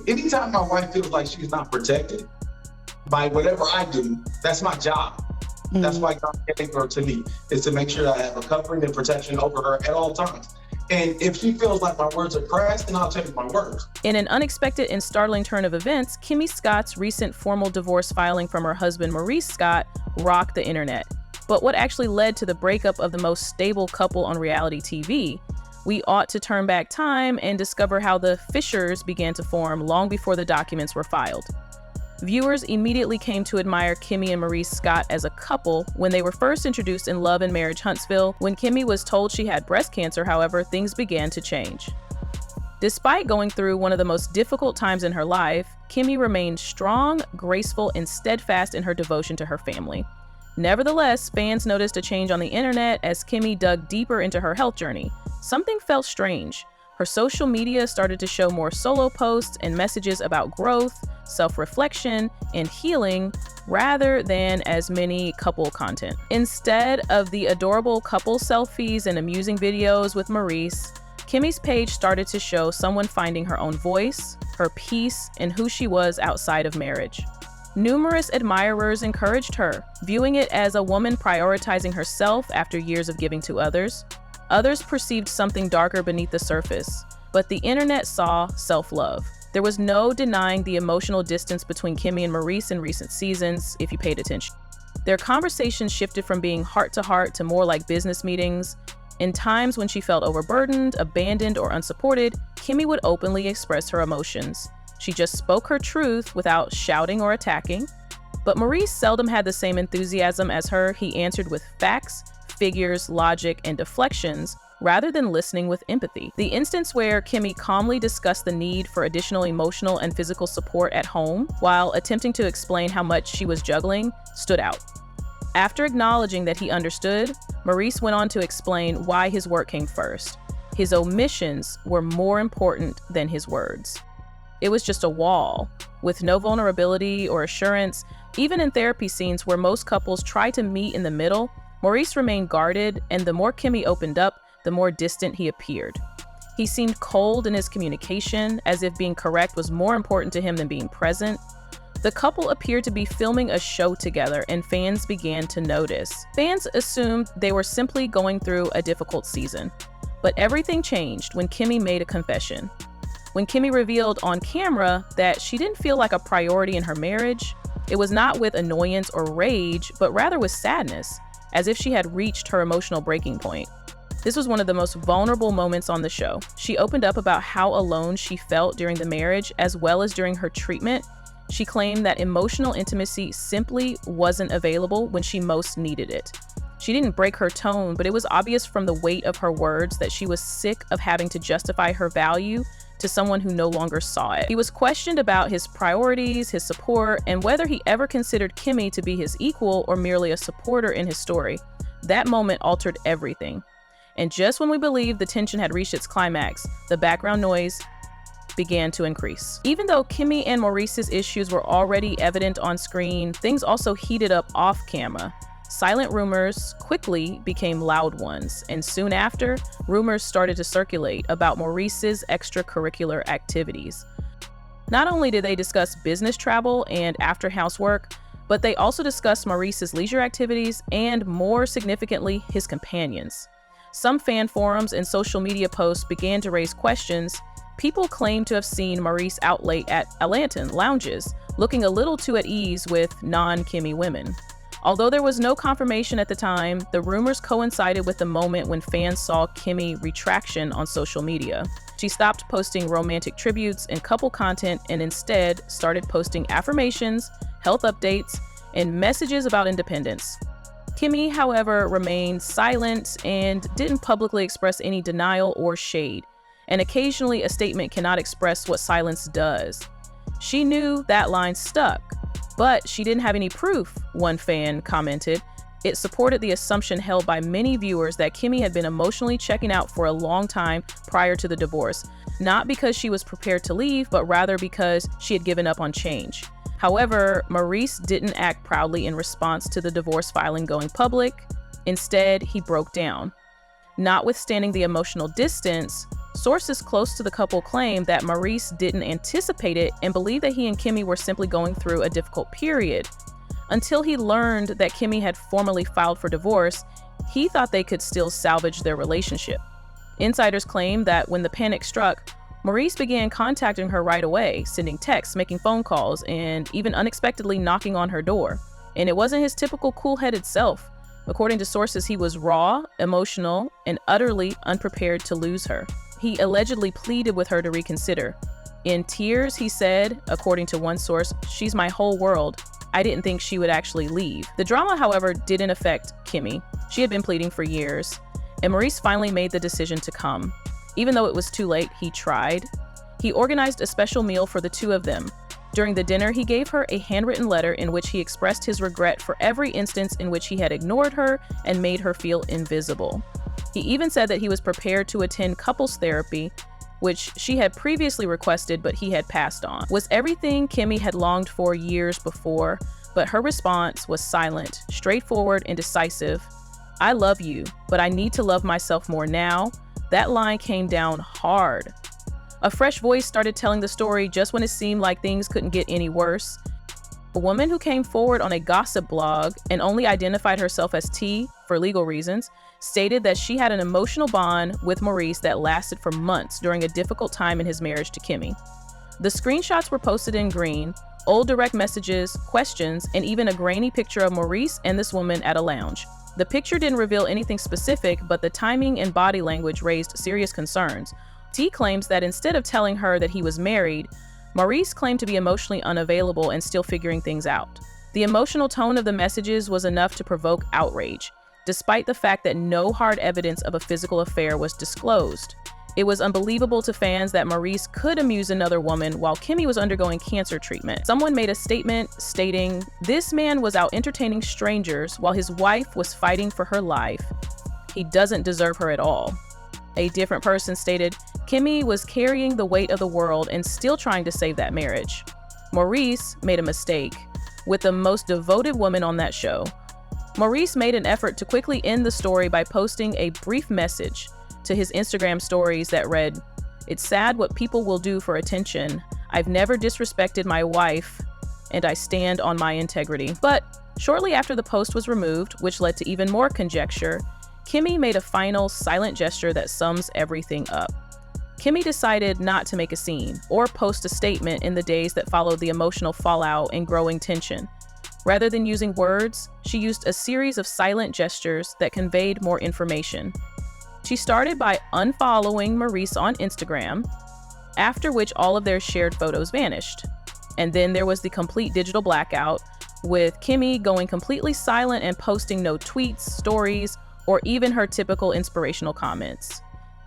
anytime my wife feels like she's not protected by whatever I do, that's my job. That's why God gave her to me, is to make sure that I have a covering and protection over her at all times. And if she feels like my words are crass, then I'll change my words. In an unexpected and startling turn of events, Kimmy Scott's recent formal divorce filing from her husband Maurice Scott rocked the internet. But what actually led to the breakup of the most stable couple on reality TV? We ought to turn back time and discover how the fissures began to form long before the documents were filed. Viewers immediately came to admire Kimmy and Maurice Scott as a couple when they were first introduced in Love and Marriage Huntsville. When Kimmy was told she had breast cancer, however, things began to change. Despite going through one of the most difficult times in her life, Kimmy remained strong, graceful, and steadfast in her devotion to her family. Nevertheless, fans noticed a change on the internet as Kimmy dug deeper into her health journey. Something felt strange. Her social media started to show more solo posts and messages about growth, self-reflection, and healing, rather than as many couple content. Instead of the adorable couple selfies and amusing videos with Maurice, Kimmy's page started to show someone finding her own voice, her peace, and who she was outside of marriage. Numerous admirers encouraged her, viewing it as a woman prioritizing herself after years of giving to others. Others perceived something darker beneath the surface, but the internet saw self-love. There was no denying the emotional distance between Kimmy and Maurice in recent seasons, if you paid attention. Their conversations shifted from being heart-to-heart to more like business meetings. In times when she felt overburdened, abandoned, or unsupported, Kimmy would openly express her emotions. She just spoke her truth without shouting or attacking. But Maurice seldom had the same enthusiasm as her. He answered with facts, figures, logic, and deflections, rather than listening with empathy. The instance where Kimmy calmly discussed the need for additional emotional and physical support at home while attempting to explain how much she was juggling stood out. After acknowledging that he understood, Maurice went on to explain why his work came first. His omissions were more important than his words. It was just a wall, with no vulnerability or assurance. Even in therapy scenes where most couples try to meet in the middle, Maurice remained guarded, and the more Kimmy opened up, the more distant he appeared. He seemed cold in his communication, as if being correct was more important to him than being present. The couple appeared to be filming a show together, and fans began to notice. Fans assumed they were simply going through a difficult season. But everything changed when Kimmy made a confession. When Kimmy revealed on camera that she didn't feel like a priority in her marriage, it was not with annoyance or rage, but rather with sadness, as if she had reached her emotional breaking point. This was one of the most vulnerable moments on the show. She opened up about how alone she felt during the marriage, as well as during her treatment. She claimed that emotional intimacy simply wasn't available when she most needed it. She didn't break her tone, but it was obvious from the weight of her words that she was sick of having to justify her value to someone who no longer saw it. He was questioned about his priorities, his support, and whether he ever considered Kimmy to be his equal or merely a supporter in his story. That moment altered everything. And just when we believed the tension had reached its climax, the background noise began to increase. Even though Kimmy and Maurice's issues were already evident on screen, things also heated up off camera. Silent rumors quickly became loud ones, and soon after, rumors started to circulate about Maurice's extracurricular activities. Not only did they discuss business travel and after-house work, but they also discussed Maurice's leisure activities and, more significantly, his companions. Some fan forums and social media posts began to raise questions. People claimed to have seen Maurice out late at Atlantan lounges, looking a little too at ease with non-Kimmy women. Although there was no confirmation at the time, the rumors coincided with the moment when fans saw Kimmy retraction on social media. She stopped posting romantic tributes and couple content and instead started posting affirmations, health updates, and messages about independence. Kimmy, however, remained silent and didn't publicly express any denial or shade, and occasionally a statement cannot express what silence does. She knew that line stuck, but she didn't have any proof, one fan commented. It supported the assumption held by many viewers that Kimmy had been emotionally checking out for a long time prior to the divorce, not because she was prepared to leave, but rather because she had given up on change. However, Maurice didn't act proudly in response to the divorce filing going public. Instead, he broke down. Notwithstanding the emotional distance, Sources close to the couple claim that Maurice didn't anticipate it and believed that he and Kimmy were simply going through a difficult period. Until he learned that Kimmy had formally filed for divorce, he thought they could still salvage their relationship. Insiders claim that when the panic struck, Maurice began contacting her right away, sending texts, making phone calls, and even unexpectedly knocking on her door. And it wasn't his typical cool-headed self. According to sources, he was raw, emotional, and utterly unprepared to lose her. He allegedly pleaded with her to reconsider. In tears, he said, according to one source, "She's my whole world. I didn't think she would actually leave." The drama, however, didn't affect Kimmy. She had been pleading for years, and Maurice finally made the decision to come. Even though it was too late, he tried. He organized a special meal for the two of them. During the dinner, he gave her a handwritten letter in which he expressed his regret for every instance in which he had ignored her and made her feel invisible. He even said that he was prepared to attend couples therapy, which she had previously requested but he had passed on. Was everything Kimmy had longed for years before, but her response was silent, straightforward, and decisive. "I love you, but I need to love myself more now." That line came down hard. A fresh voice started telling the story just when it seemed like things couldn't get any worse. A woman who came forward on a gossip blog and only identified herself as T for legal reasons stated that she had an emotional bond with Maurice that lasted for months during a difficult time in his marriage to Kimmy. The screenshots were posted in green, old direct messages, questions, and even a grainy picture of Maurice and this woman at a lounge. The picture didn't reveal anything specific, but the timing and body language raised serious concerns. T claims that instead of telling her that he was married, Maurice claimed to be emotionally unavailable and still figuring things out. The emotional tone of the messages was enough to provoke outrage, despite the fact that no hard evidence of a physical affair was disclosed. It was unbelievable to fans that Maurice could amuse another woman while Kimmy was undergoing cancer treatment. Someone made a statement stating, "This man was out entertaining strangers while his wife was fighting for her life. He doesn't deserve her at all." A different person stated, "Kimmy was carrying the weight of the world and still trying to save that marriage. Maurice made a mistake with the most devoted woman on that show." Maurice made an effort to quickly end the story by posting a brief message to his Instagram stories that read, "It's sad what people will do for attention. I've never disrespected my wife, and I stand on my integrity." But shortly after the post was removed, which led to even more conjecture, Kimmy made a final silent gesture that sums everything up. Kimmy decided not to make a scene or post a statement in the days that followed the emotional fallout and growing tension. Rather than using words, she used a series of silent gestures that conveyed more information. She started by unfollowing Maurice on Instagram, after which all of their shared photos vanished. And then there was the complete digital blackout, with Kimmy going completely silent and posting no tweets, stories, or even her typical inspirational comments.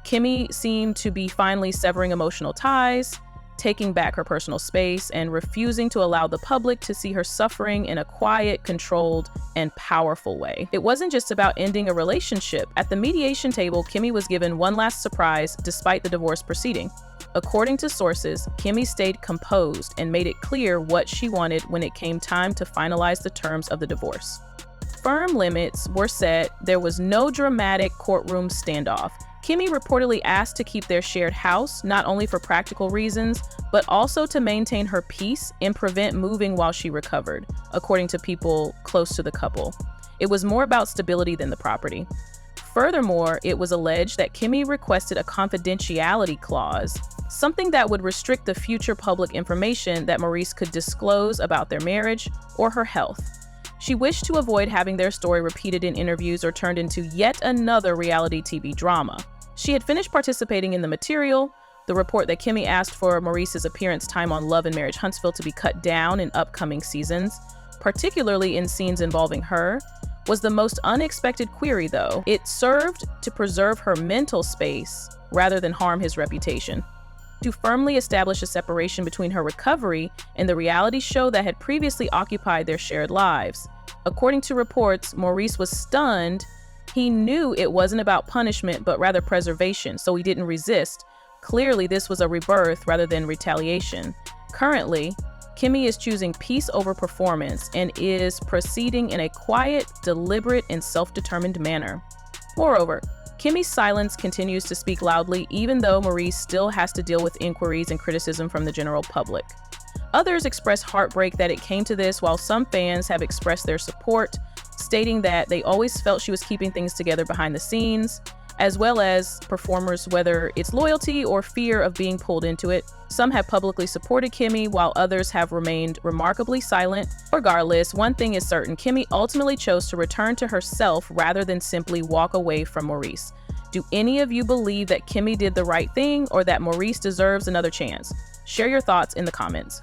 Kimmy seemed to be finally severing emotional ties, taking back her personal space, and refusing to allow the public to see her suffering in a quiet, controlled, and powerful way. It wasn't just about ending a relationship. At the mediation table, Kimmy was given one last surprise despite the divorce proceeding. According to sources, Kimmy stayed composed and made it clear what she wanted when it came time to finalize the terms of the divorce. Firm limits were set. There was no dramatic courtroom standoff. Kimmy reportedly asked to keep their shared house, not only for practical reasons, but also to maintain her peace and prevent moving while she recovered, according to people close to the couple. It was more about stability than the property. Furthermore, it was alleged that Kimmy requested a confidentiality clause, something that would restrict the future public information that Maurice could disclose about their marriage or her health. She wished to avoid having their story repeated in interviews or turned into yet another reality TV drama. She had finished participating in the material. The report that Kimmy asked for Maurice's appearance time on Love and Marriage Huntsville to be cut down in upcoming seasons, particularly in scenes involving her, was the most unexpected query, though. It served to preserve her mental space rather than harm his reputation. To firmly establish a separation between her recovery and the reality show that had previously occupied their shared lives. According to reports, Maurice was stunned. He knew it wasn't about punishment, but rather preservation, so he didn't resist. Clearly, this was a rebirth rather than retaliation. Currently, Kimmy is choosing peace over performance and is proceeding in a quiet, deliberate, and self-determined manner. Moreover, Kimmy's silence continues to speak loudly, even though Maurice still has to deal with inquiries and criticism from the general public. Others express heartbreak that it came to this, while some fans have expressed their support, stating that they always felt she was keeping things together behind the scenes, as well as performers, whether it's loyalty or fear of being pulled into it. Some have publicly supported Kimmie, while others have remained remarkably silent. Regardless, one thing is certain: Kimmie ultimately chose to return to herself rather than simply walk away from Maurice. Do any of you believe that Kimmie did the right thing or that Maurice deserves another chance? Share your thoughts in the comments.